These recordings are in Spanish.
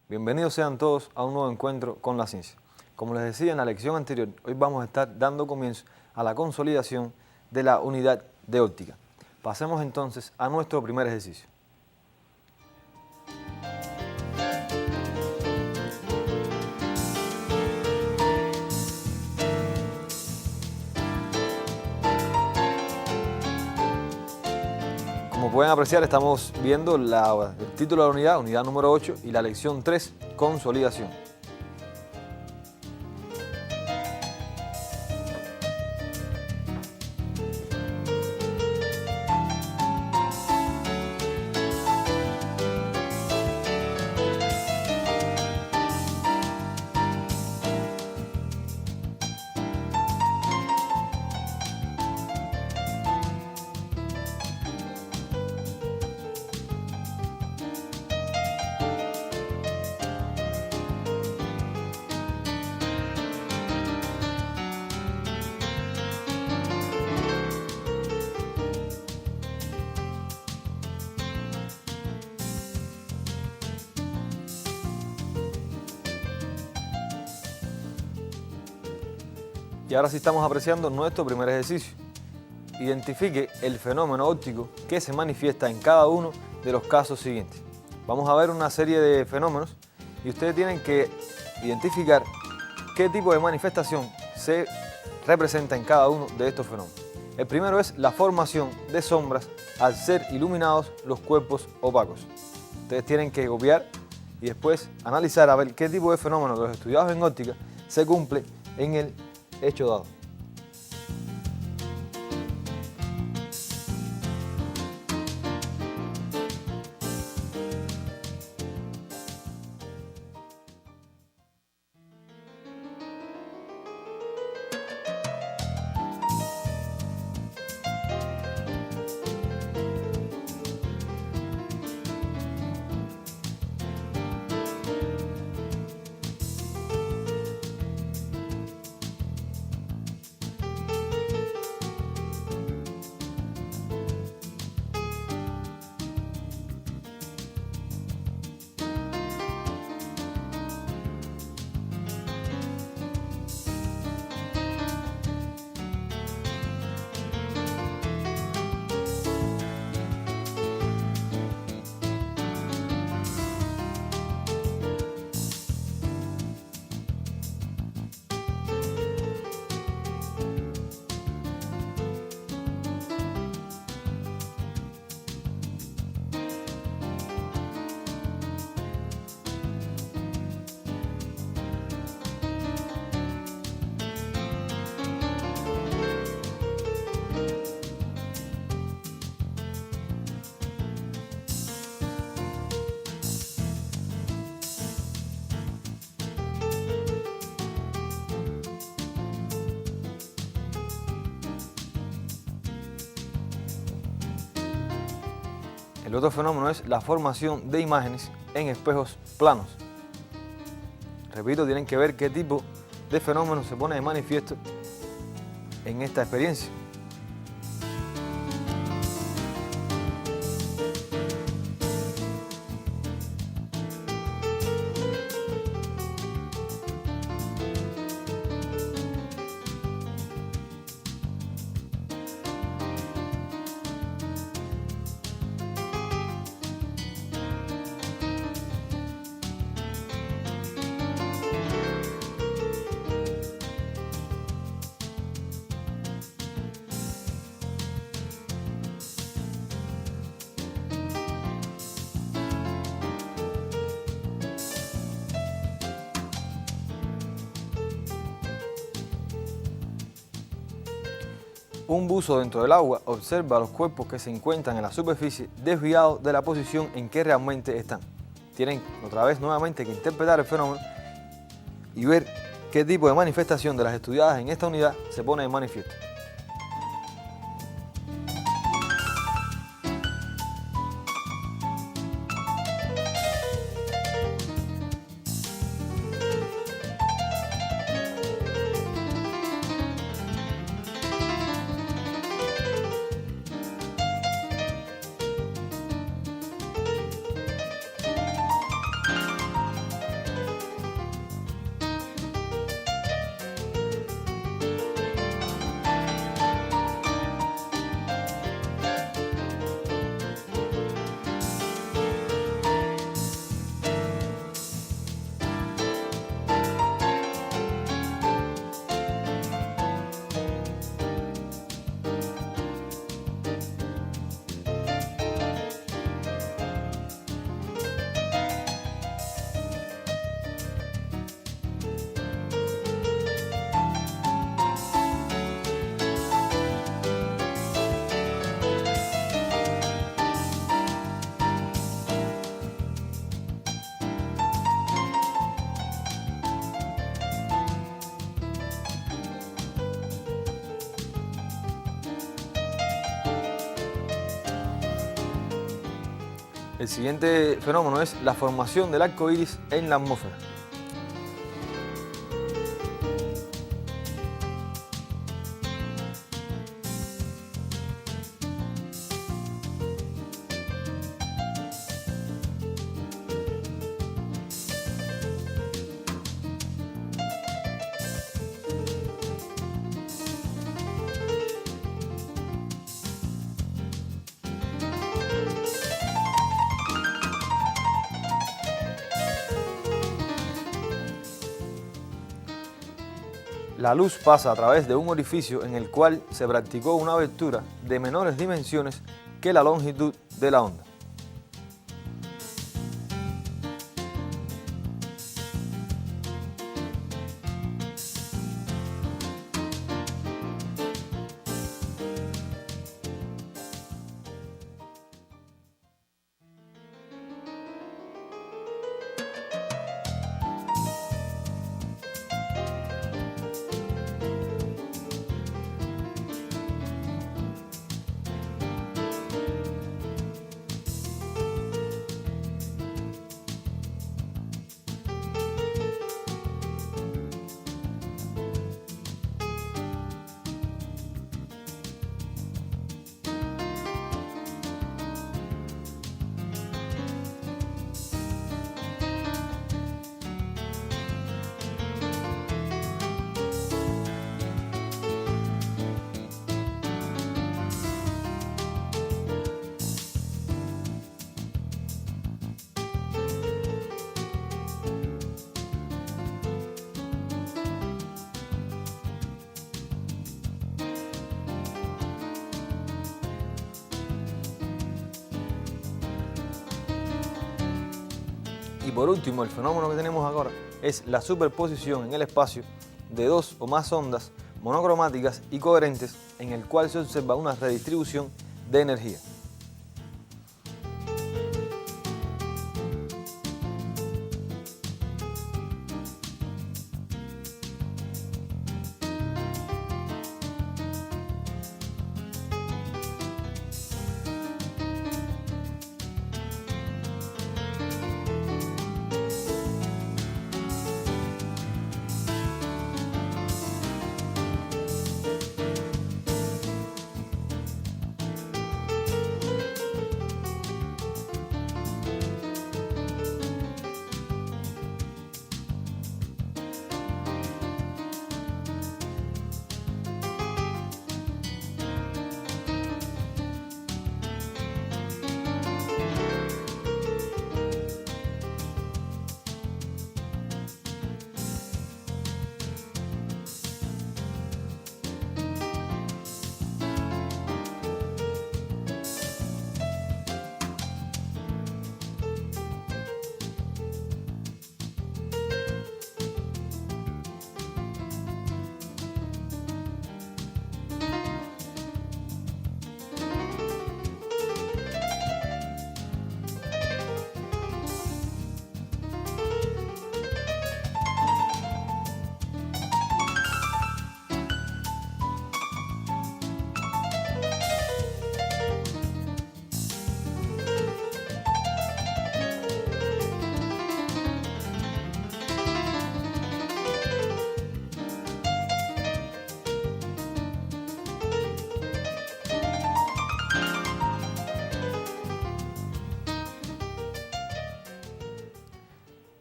Bienvenidos sean todos a un nuevo encuentro con la ciencia. Como les decía en la lección anterior, hoy vamos a estar dando comienzo a la consolidación de la unidad de óptica. Pasemos entonces a nuestro primer ejercicio. Como pueden apreciar, estamos viendo el título de la unidad, unidad número 8, y la lección 3, consolidación. Y ahora sí estamos apreciando nuestro primer ejercicio. Identifique el fenómeno óptico que se manifiesta en cada uno de los casos siguientes. Vamos a ver una serie de fenómenos y ustedes tienen que identificar qué tipo de manifestación se representa en cada uno de estos fenómenos. El primero es la formación de sombras al ser iluminados los cuerpos opacos. Ustedes tienen que copiar y después analizar a ver qué tipo de fenómenos de los estudiados en óptica se cumple en el hecho dado. El otro fenómeno es la formación de imágenes en espejos planos. Repito, tienen que ver qué tipo de fenómeno se pone de manifiesto en esta experiencia. Un buzo dentro del agua observa los cuerpos que se encuentran en la superficie desviados de la posición en que realmente están. Tienen otra vez nuevamente que interpretar el fenómeno y ver qué tipo de manifestación de las estudiadas en esta unidad se pone de manifiesto. El siguiente fenómeno es la formación del arco iris en la atmósfera. La luz pasa a través de un orificio en el cual se practicó una abertura de menores dimensiones que la longitud de la onda. Y por último, el fenómeno que tenemos ahora es la superposición en el espacio de dos o más ondas monocromáticas y coherentes en el cual se observa una redistribución de energía.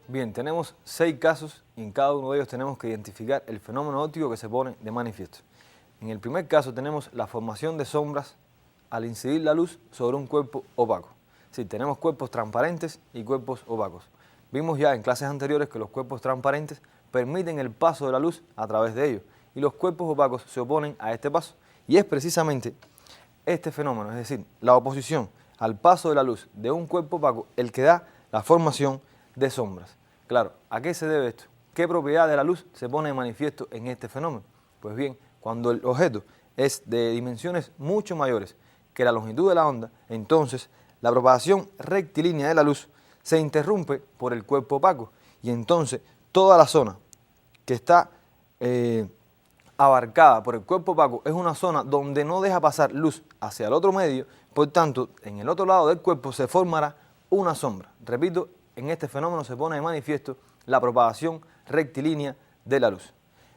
Bien, tenemos 6 casos y en cada uno de ellos tenemos que identificar el fenómeno óptico que se pone de manifiesto. En el primer caso tenemos la formación de sombras al incidir la luz sobre un cuerpo opaco. Sí, tenemos cuerpos transparentes y cuerpos opacos. Vimos ya en clases anteriores que los cuerpos transparentes permiten el paso de la luz a través de ellos y los cuerpos opacos se oponen a este paso. Y es precisamente este fenómeno, es decir, la oposición al paso de la luz de un cuerpo opaco el que da la formación de sombras. Claro, ¿a qué se debe esto? ¿Qué propiedad de la luz se pone de manifiesto en este fenómeno? Pues bien, cuando el objeto es de dimensiones mucho mayores que la longitud de la onda, entonces la propagación rectilínea de la luz se interrumpe por el cuerpo opaco y entonces toda la zona que está abarcada por el cuerpo opaco es una zona donde no deja pasar luz hacia el otro medio, por tanto, en el otro lado del cuerpo se formará una sombra. Repito, en este fenómeno se pone de manifiesto la propagación rectilínea de la luz.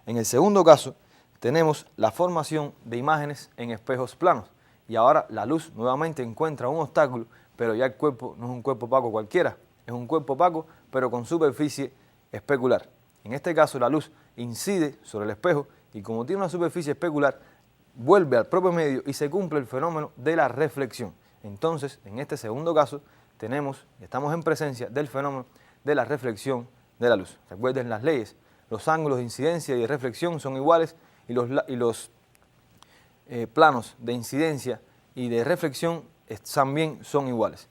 En el segundo caso, tenemos la formación de imágenes en espejos planos. Y ahora la luz nuevamente encuentra un obstáculo, pero ya el cuerpo no es un cuerpo opaco cualquiera, es un cuerpo opaco, pero con superficie especular. En este caso, la luz incide sobre el espejo y como tiene una superficie especular, vuelve al propio medio y se cumple el fenómeno de la reflexión. Entonces, en este segundo caso, estamos en presencia del fenómeno de la reflexión de la luz. Recuerden las leyes, los ángulos de incidencia y de reflexión son iguales y los planos de incidencia y de reflexión también son iguales.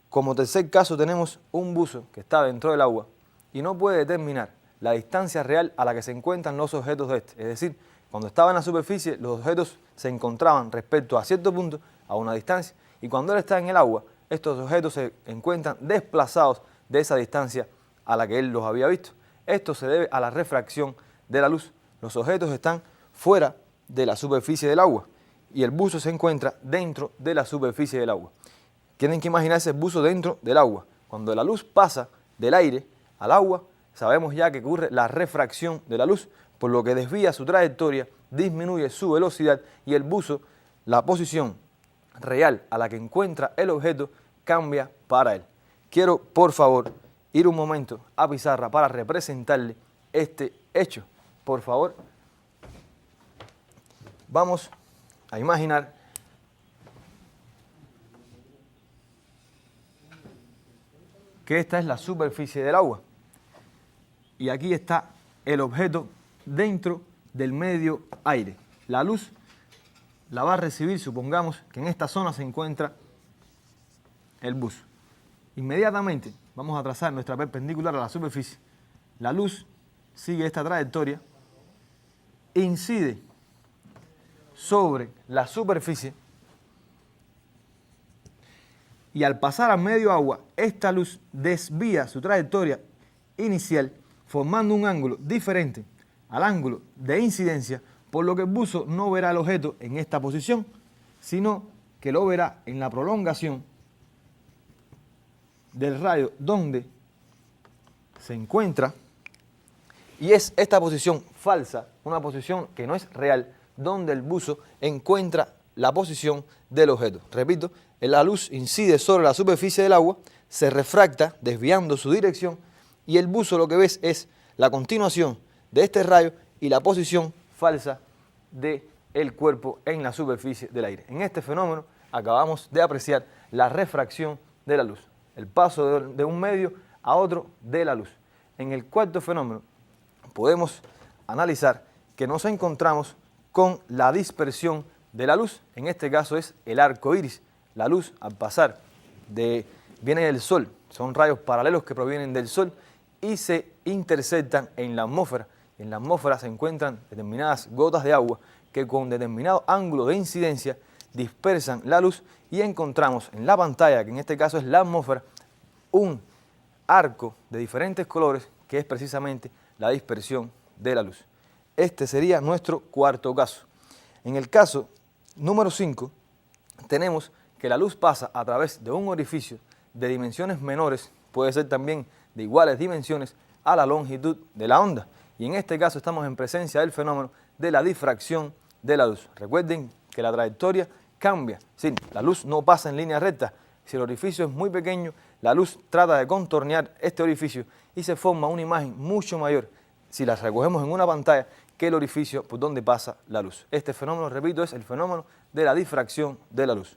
Como tercer caso tenemos un buzo que está dentro del agua y no puede determinar la distancia real a la que se encuentran los objetos de este. Es decir, cuando estaba en la superficie los objetos se encontraban respecto a cierto punto a una distancia y cuando él está en el agua estos objetos se encuentran desplazados de esa distancia a la que él los había visto. Esto se debe a la refracción de la luz. Los objetos están fuera de la superficie del agua y el buzo se encuentra dentro de la superficie del agua. Tienen que imaginarse el buzo dentro del agua. Cuando la luz pasa del aire al agua, sabemos ya que ocurre la refracción de la luz, por lo que desvía su trayectoria, disminuye su velocidad y el buzo, la posición real a la que encuentra el objeto, cambia para él. Quiero, por favor, ir un momento a pizarra para representarle este hecho. Por favor, vamos a imaginar que esta es la superficie del agua y aquí está el objeto dentro del medio aire. La luz la va a recibir, supongamos que en esta zona se encuentra el buzo. Inmediatamente vamos a trazar nuestra perpendicular a la superficie. La luz sigue esta trayectoria, incide sobre la superficie y al pasar al medio agua, esta luz desvía su trayectoria inicial formando un ángulo diferente al ángulo de incidencia, por lo que el buzo no verá el objeto en esta posición, sino que lo verá en la prolongación del radio donde se encuentra, y es esta posición falsa, una posición que no es real, donde el buzo encuentra la posición del objeto. Repito, la luz incide sobre la superficie del agua, se refracta desviando su dirección y el buzo lo que ves es la continuación de este rayo y la posición falsa del cuerpo en la superficie del aire. En este fenómeno acabamos de apreciar la refracción de la luz, el paso de un medio a otro de la luz. En el cuarto fenómeno podemos analizar que nos encontramos con la dispersión de la luz. En este caso es el arco iris. La luz al pasar viene del sol, son rayos paralelos que provienen del sol y se interceptan en la atmósfera. En la atmósfera se encuentran determinadas gotas de agua que con determinado ángulo de incidencia dispersan la luz y encontramos en la pantalla, que en este caso es la atmósfera, un arco de diferentes colores que es precisamente la dispersión de la luz. Este sería nuestro cuarto caso. En el caso número 5 tenemos que la luz pasa a través de un orificio de dimensiones menores, puede ser también de iguales dimensiones, a la longitud de la onda. Y en este caso estamos en presencia del fenómeno de la difracción de la luz. Recuerden que la trayectoria cambia, sí, la luz no pasa en línea recta. Si el orificio es muy pequeño, la luz trata de contornear este orificio y se forma una imagen mucho mayor si la recogemos en una pantalla que el orificio por donde pasa la luz. Este fenómeno, repito, es el fenómeno de la difracción de la luz.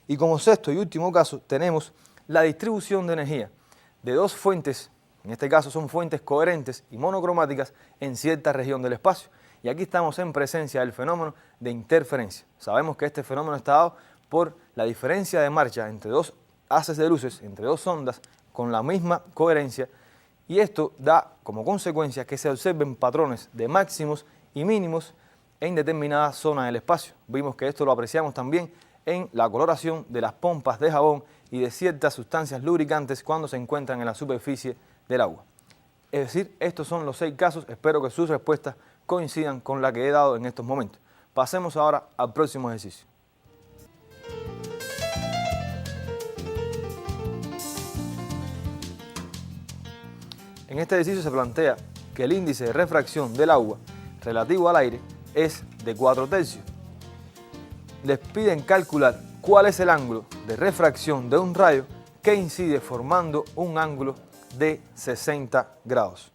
Y como sexto y último caso tenemos la distribución de energía de dos fuentes, en este caso son fuentes coherentes y monocromáticas en cierta región del espacio. Y aquí estamos en presencia del fenómeno de interferencia. Sabemos que este fenómeno está dado por la diferencia de marcha entre dos haces de luces, entre dos ondas con la misma coherencia, y esto da como consecuencia que se observen patrones de máximos y mínimos en determinadas zonas del espacio. Vimos que esto lo apreciamos también en la coloración de las pompas de jabón y de ciertas sustancias lubricantes cuando se encuentran en la superficie del agua. Es decir, estos son los 6 casos. Espero que sus respuestas coincidan con la que he dado en estos momentos. Pasemos ahora al próximo ejercicio. En este ejercicio se plantea que el índice de refracción del agua relativo al aire es de 4/3. Les piden calcular cuál es el ángulo de refracción de un rayo que incide formando un ángulo de 60 grados.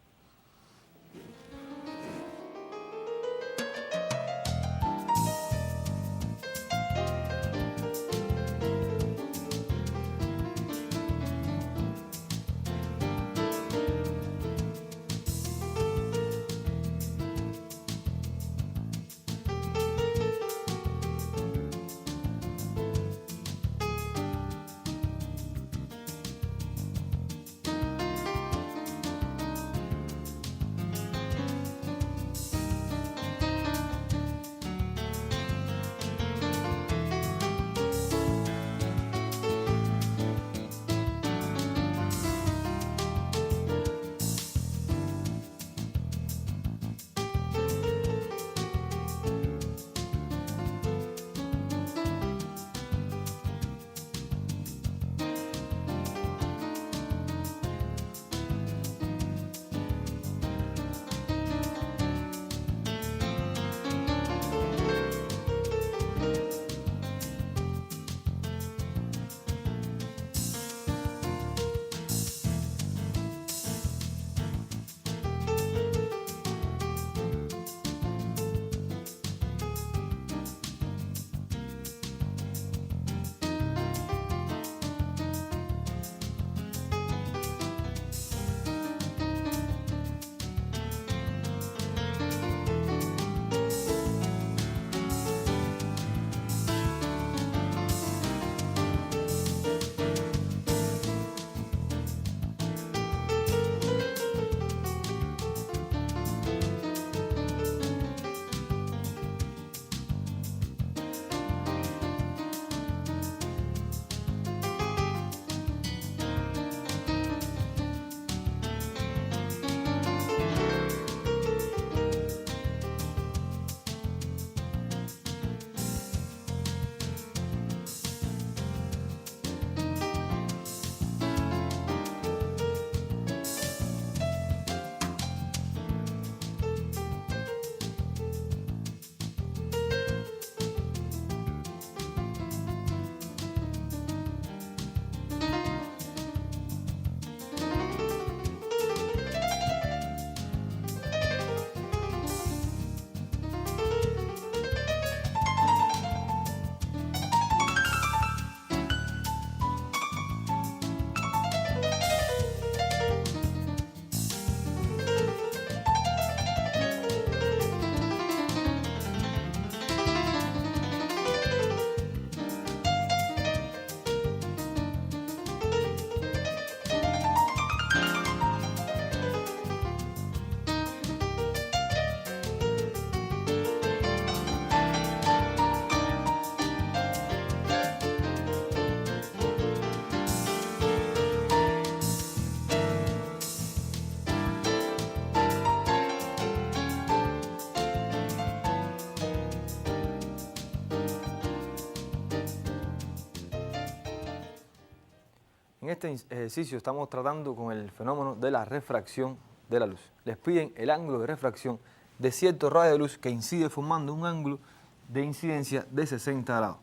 En este ejercicio estamos tratando con el fenómeno de la refracción de la luz. Les piden el ángulo de refracción de cierto rayo de luz que incide formando un ángulo de incidencia de 60 grados.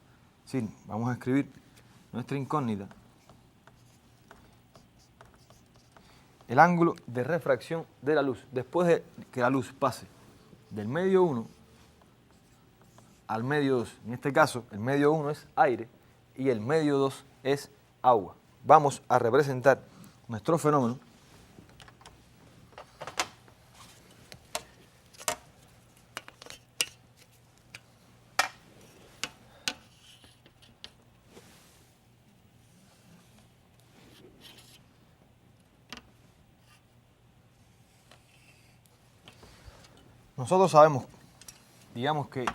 Sí, vamos a escribir nuestra incógnita. El ángulo de refracción de la luz, después de que la luz pase del medio 1 al medio 2. En este caso, el medio 1 es aire y el medio 2 es agua. Vamos a representar nuestro fenómeno nosotros sabemos, digamos que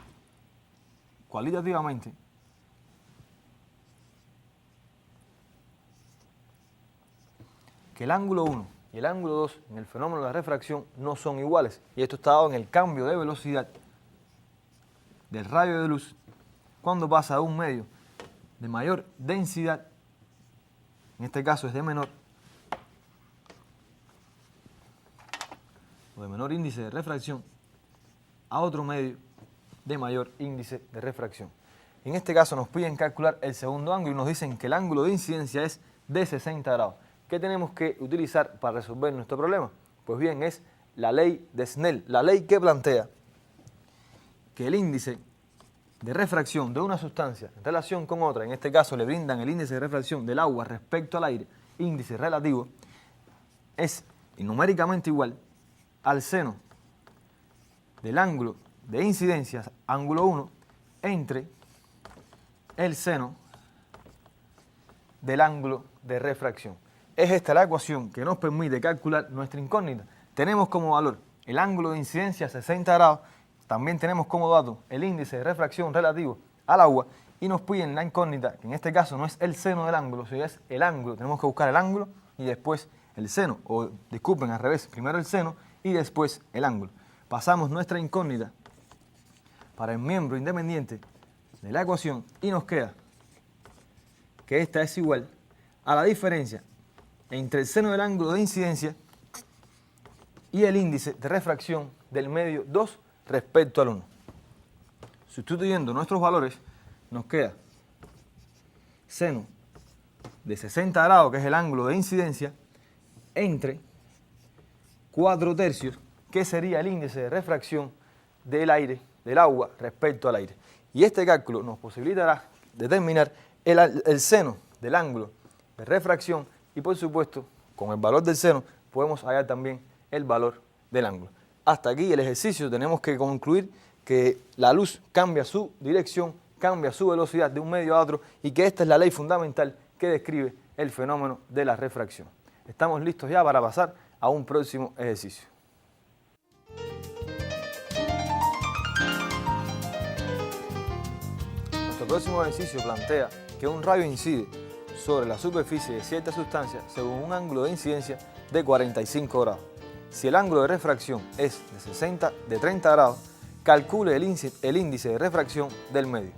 cualitativamente que el ángulo 1 y el ángulo 2 en el fenómeno de la refracción no son iguales. Y esto está dado en el cambio de velocidad del rayo de luz cuando pasa de un medio de mayor densidad, en este caso es de menor, o de menor índice de refracción a otro medio de mayor índice de refracción. En este caso nos piden calcular el segundo ángulo y nos dicen que el ángulo de incidencia es de 60 grados. ¿Qué tenemos que utilizar para resolver nuestro problema? Pues bien, es la ley de Snell, la ley que plantea que el índice de refracción de una sustancia en relación con otra, en este caso le brindan el índice de refracción del agua respecto al aire, índice relativo, es numéricamente igual al seno del ángulo de incidencia, ángulo 1, entre el seno del ángulo de refracción. Es esta la ecuación que nos permite calcular nuestra incógnita. Tenemos como valor el ángulo de incidencia 60 grados, también tenemos como dato el índice de refracción relativo al agua y nos piden la incógnita, que en este caso no es el seno del ángulo, sino es el ángulo. Tenemos que buscar el ángulo y después el seno, o disculpen, al revés, primero el seno y después el ángulo. Pasamos nuestra incógnita para el miembro independiente de la ecuación y nos queda que esta es igual a la diferencia entre el seno del ángulo de incidencia y el índice de refracción del medio 2 respecto al 1. Sustituyendo nuestros valores, nos queda seno de 60 grados, que es el ángulo de incidencia, entre 4/3, que sería el índice de refracción del aire, del agua respecto al aire. Y este cálculo nos posibilitará determinar el seno del ángulo de refracción y, por supuesto, con el valor del seno podemos hallar también el valor del ángulo. Hasta aquí el ejercicio. Tenemos que concluir que la luz cambia su dirección, cambia su velocidad de un medio a otro y que esta es la ley fundamental que describe el fenómeno de la refracción. Estamos listos ya para pasar a un próximo ejercicio. Nuestro próximo ejercicio plantea que un rayo incide sobre la superficie de cierta sustancia según un ángulo de incidencia de 45 grados. Si el ángulo de refracción es de 30 grados, calcule el índice de refracción del medio.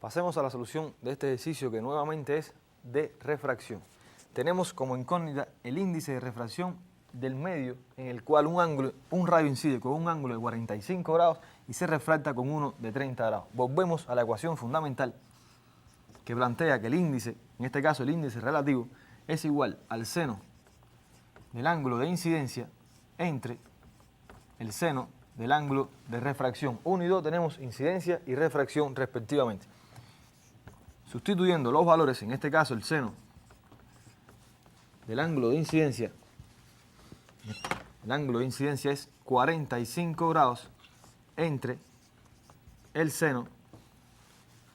Pasemos a la solución de este ejercicio que nuevamente es de refracción. Tenemos como incógnita el índice de refracción del medio en el cual un rayo incide con un ángulo de 45 grados y se refracta con uno de 30 grados. Volvemos a la ecuación fundamental que plantea que el índice, en este caso el índice relativo, es igual al seno del ángulo de incidencia entre el seno del ángulo de refracción. 1 y 2 tenemos incidencia y refracción respectivamente. Sustituyendo los valores, en este caso el seno del ángulo de incidencia el ángulo de incidencia es 45 grados entre el seno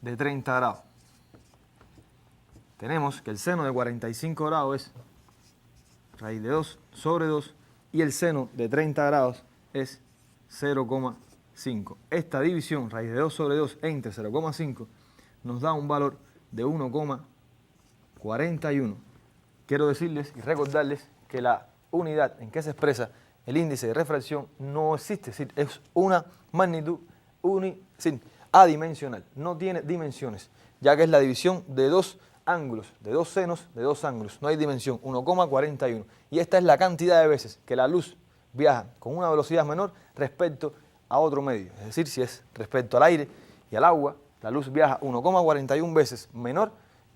de 30 grados. Tenemos que el seno de 45 grados es raíz de 2 sobre 2 y el seno de 30 grados es 0,5. Esta división, raíz de 2 sobre 2 entre 0,5, nos da un valor de 1,41. Quiero decirles y recordarles que la unidad en que se expresa el índice de refracción no existe, es decir, es una magnitud adimensional, no tiene dimensiones, ya que es la división de dos ángulos, de dos senos, de dos ángulos, no hay dimensión, 1,41. Y esta es la cantidad de veces que la luz viaja con una velocidad menor respecto a otro medio, es decir, si es respecto al aire y al agua, la luz viaja 1,41 veces menor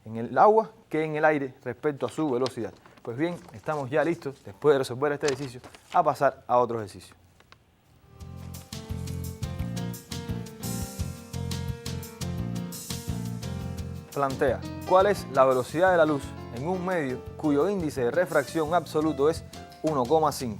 en el agua que en el aire respecto a su velocidad. Pues bien, estamos ya listos, después de resolver este ejercicio, a pasar a otro ejercicio. Plantea, ¿cuál es la velocidad de la luz en un medio cuyo índice de refracción absoluto es 1,5?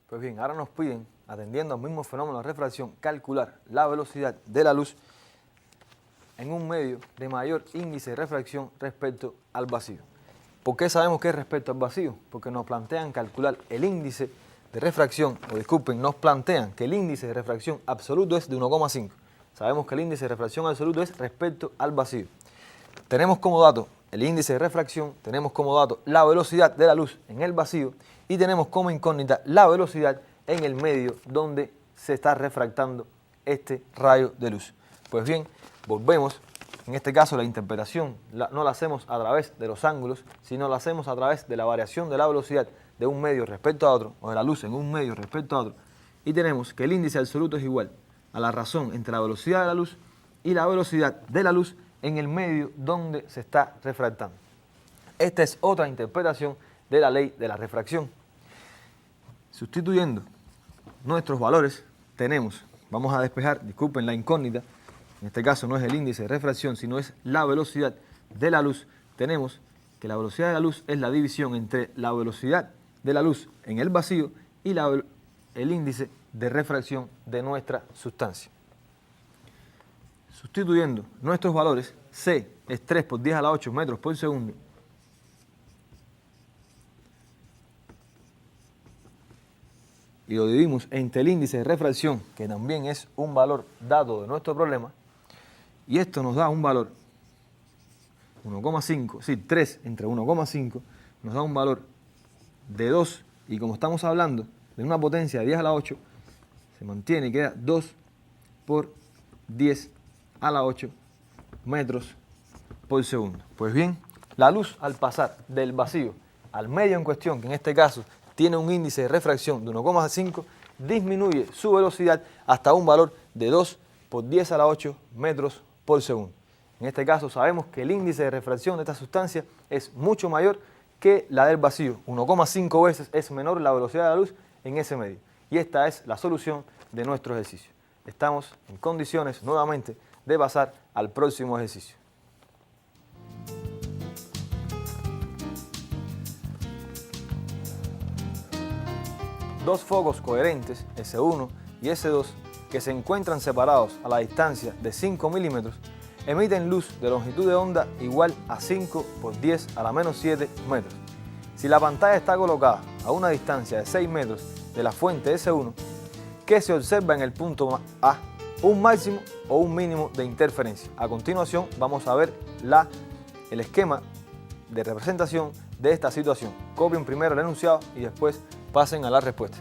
Pues bien, ahora nos piden, atendiendo al mismo fenómeno de refracción, calcular la velocidad de la luz en un medio de mayor índice de refracción respecto al vacío. ¿Por qué sabemos que es respecto al vacío? Porque nos plantean calcular el índice de refracción, o disculpen, nos plantean que el índice de refracción absoluto es de 1,5. Sabemos que el índice de refracción absoluto es respecto al vacío. Tenemos como dato el índice de refracción, tenemos como dato la velocidad de la luz en el vacío y tenemos como incógnita la velocidad en el medio donde se está refractando este rayo de luz. Pues bien, volvemos, en este caso la interpretación no la hacemos a través de los ángulos, sino la hacemos a través de la variación de la velocidad de un medio respecto a otro, o de la luz en un medio respecto a otro, y tenemos que el índice absoluto es igual a la razón entre la velocidad de la luz y la velocidad de la luz en el medio donde se está refractando. Esta es otra interpretación de la ley de la refracción. Sustituyendo nuestros valores, tenemos, vamos a despejar, disculpen la incógnita, en este caso no es el índice de refracción, sino es la velocidad de la luz. Tenemos que la velocidad de la luz es la división entre la velocidad de la luz en el vacío y el índice de refracción de nuestra sustancia. Sustituyendo nuestros valores, C es 3 por 10 a la 8 metros por segundo, y lo dividimos entre el índice de refracción, que también es un valor dado de nuestro problema, y esto nos da un valor 1,5, sí, 3 entre 1,5 nos da un valor de 2, y como estamos hablando de una potencia de 10 a la 8, se mantiene y queda 2 por 10 a la 8 metros por segundo. Pues bien, la luz al pasar del vacío al medio en cuestión, que en este caso tiene un índice de refracción de 1,5, disminuye su velocidad hasta un valor de 2 por 10 a la 8 metros por segundo. En este caso sabemos que el índice de refracción de esta sustancia es mucho mayor que la del vacío, 1,5 veces es menor la velocidad de la luz en ese medio. Y esta es la solución de nuestro ejercicio. Estamos en condiciones nuevamente de pasar al próximo ejercicio. Dos focos coherentes, S1 y S2, que se encuentran separados a la distancia de 5 milímetros, emiten luz de longitud de onda igual a 5 por 10 a la menos 7 metros. Si la pantalla está colocada a una distancia de 6 metros de la fuente S1, ¿qué se observa en el punto A? ¿Un máximo o un mínimo de interferencia? A continuación vamos a ver el esquema de representación de esta situación. Copien primero el enunciado y después pasen a la respuesta.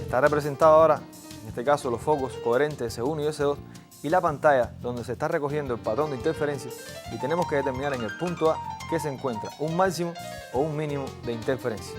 Está representado ahora, en este caso, los focos coherentes S1 y S2 y la pantalla donde se está recogiendo el patrón de interferencia, y tenemos que determinar en el punto A que se encuentra un máximo o un mínimo de interferencia.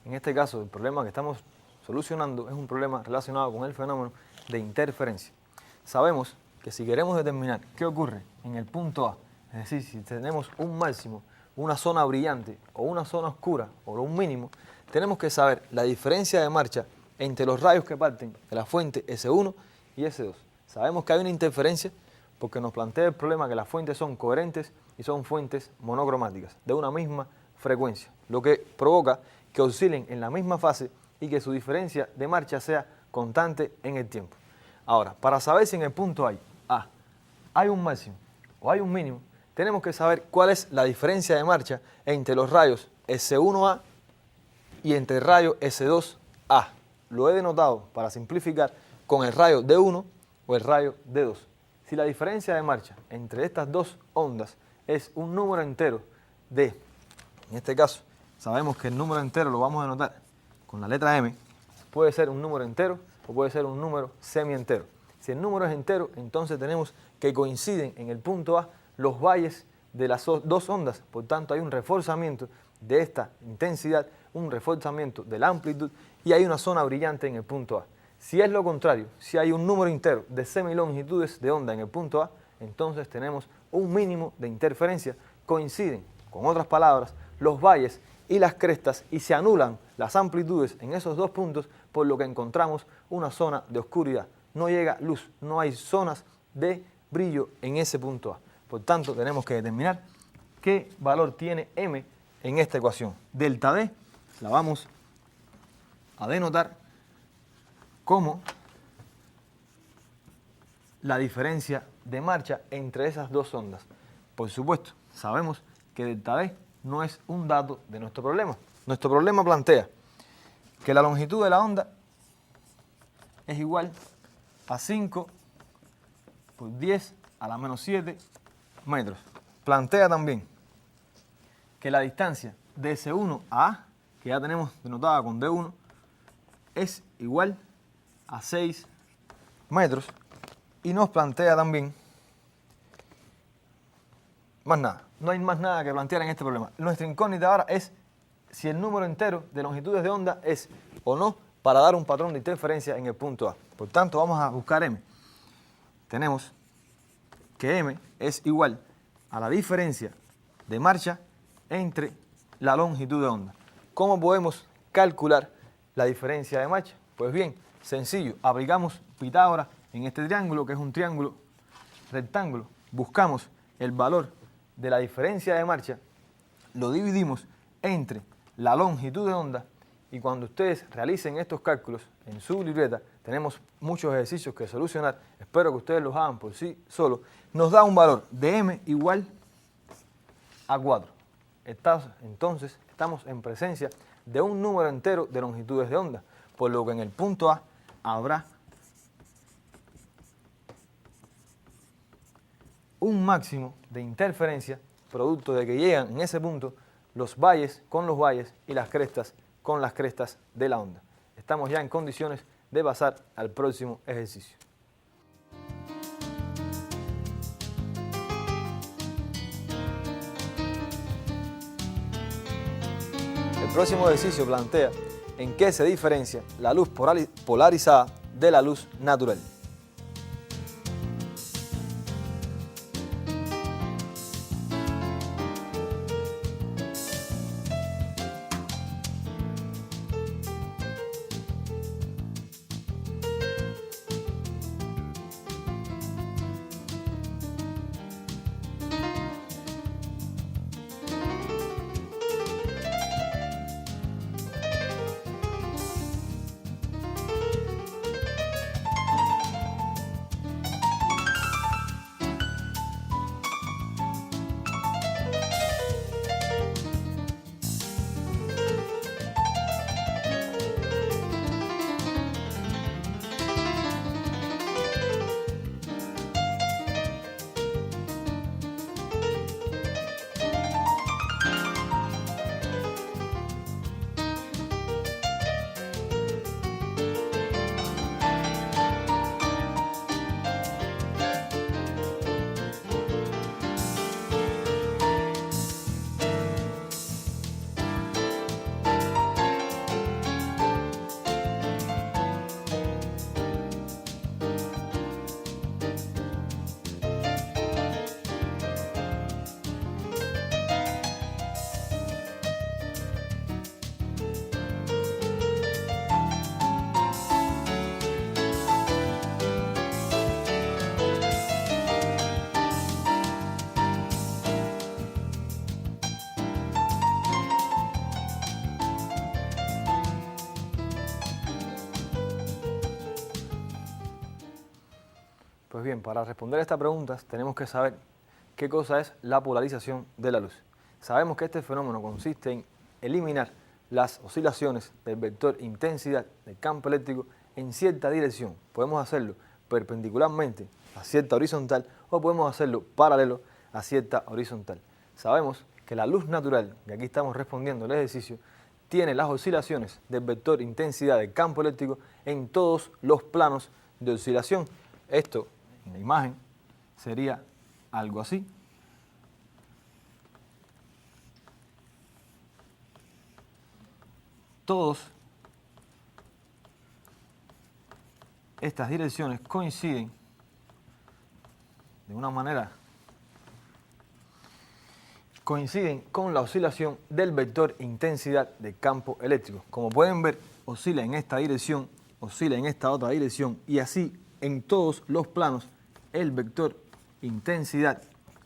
En este caso, el problema que estamos solucionando es un problema relacionado con el fenómeno de interferencia. Sabemos que si queremos determinar qué ocurre en el punto A, es decir, si tenemos un máximo, una zona brillante o una zona oscura o un mínimo, tenemos que saber la diferencia de marcha entre los rayos que parten de la fuente S1 y S2. Sabemos que hay una interferencia porque nos plantea el problema que las fuentes son coherentes y son fuentes monocromáticas, de una misma frecuencia, lo que provoca que oscilen en la misma fase y que su diferencia de marcha sea constante en el tiempo. Ahora, para saber si en el punto A hay un máximo o hay un mínimo, tenemos que saber cuál es la diferencia de marcha entre los rayos S1A y entre el rayo S2A. Lo he denotado, para simplificar, con el rayo D1 o el rayo D2. Si la diferencia de marcha entre estas dos ondas es un número entero en este caso, sabemos que el número entero lo vamos a denotar con la letra M, puede ser un número entero o puede ser un número semientero. Si el número es entero, entonces tenemos que coinciden en el punto A los valles de las dos ondas, por tanto hay un reforzamiento de esta intensidad, un reforzamiento de la amplitud y hay una zona brillante en el punto A. Si es lo contrario, si hay un número entero de semilongitudes de onda en el punto A, entonces tenemos un mínimo de interferencia, coinciden, con otras palabras, los valles y las crestas y se anulan las amplitudes en esos dos puntos, por lo que encontramos una zona de oscuridad. No llega luz, no hay zonas de brillo en ese punto A. Por tanto, tenemos que determinar qué valor tiene M en esta ecuación. Delta D la vamos a denotar como la diferencia de marcha entre esas dos ondas. Por supuesto, sabemos que delta D no es un dato de nuestro problema. Nuestro problema plantea que la longitud de la onda es igual a 5 por 10 a la menos 7 metros. Plantea también que la distancia de S1 a A, que ya tenemos denotada con D1, es igual a 6 metros. Y nos plantea también más nada. No hay más nada que plantear en este problema. Nuestra incógnita ahora es si el número entero de longitudes de onda es o no para dar un patrón de interferencia en el punto A. Por tanto, vamos a buscar M. Tenemos que M es igual a la diferencia de marcha entre la longitud de onda. ¿Cómo podemos calcular la diferencia de marcha? Pues bien, sencillo, aplicamos Pitágoras en este triángulo, que es un triángulo rectángulo. Buscamos el valor de la diferencia de marcha, lo dividimos entre la longitud de onda y cuando ustedes realicen estos cálculos en su libreta, tenemos muchos ejercicios que solucionar, espero que ustedes los hagan por sí solos, nos da un valor de M igual a 4. Entonces estamos en presencia de un número entero de longitudes de onda, por lo que en el punto A habrá un máximo de interferencia producto de que llegan en ese punto los valles con los valles y las crestas con las crestas de la onda. Estamos ya en condiciones de pasar al próximo ejercicio. El próximo ejercicio plantea en qué se diferencia la luz polarizada de la luz natural. bien, para responder a estas preguntas tenemos que saber qué cosa es la polarización de la luz. Sabemos que este fenómeno consiste en eliminar las oscilaciones del vector intensidad del campo eléctrico en cierta dirección. Podemos hacerlo perpendicularmente a cierta horizontal o podemos hacerlo paralelo a cierta horizontal. Sabemos que la luz natural, y aquí estamos respondiendo el ejercicio, tiene las oscilaciones del vector intensidad del campo eléctrico en todos los planos de oscilación. Esto, en la imagen, sería algo así. Todas estas direcciones coinciden de una manera, coinciden con la oscilación del vector intensidad del campo eléctrico. Como pueden ver, oscila en esta dirección, oscila en esta otra dirección y así en todos los planos el vector intensidad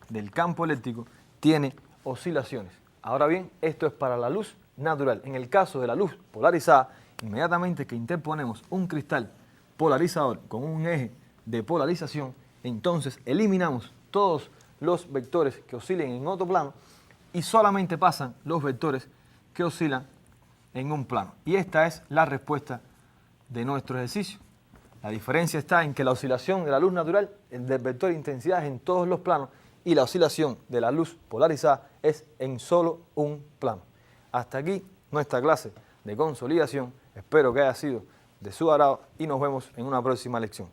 del campo eléctrico tiene oscilaciones. Ahora bien, esto es para la luz natural. En el caso de la luz polarizada, inmediatamente que interponemos un cristal polarizador con un eje de polarización, entonces eliminamos todos los vectores que oscilen en otro plano y solamente pasan los vectores que oscilan en un plano. Y esta es la respuesta de nuestro ejercicio. La diferencia está en que la oscilación de la luz natural del vector de intensidad es en todos los planos y la oscilación de la luz polarizada es en solo un plano. Hasta aquí nuestra clase de consolidación. Espero que haya sido de su agrado y nos vemos en una próxima lección.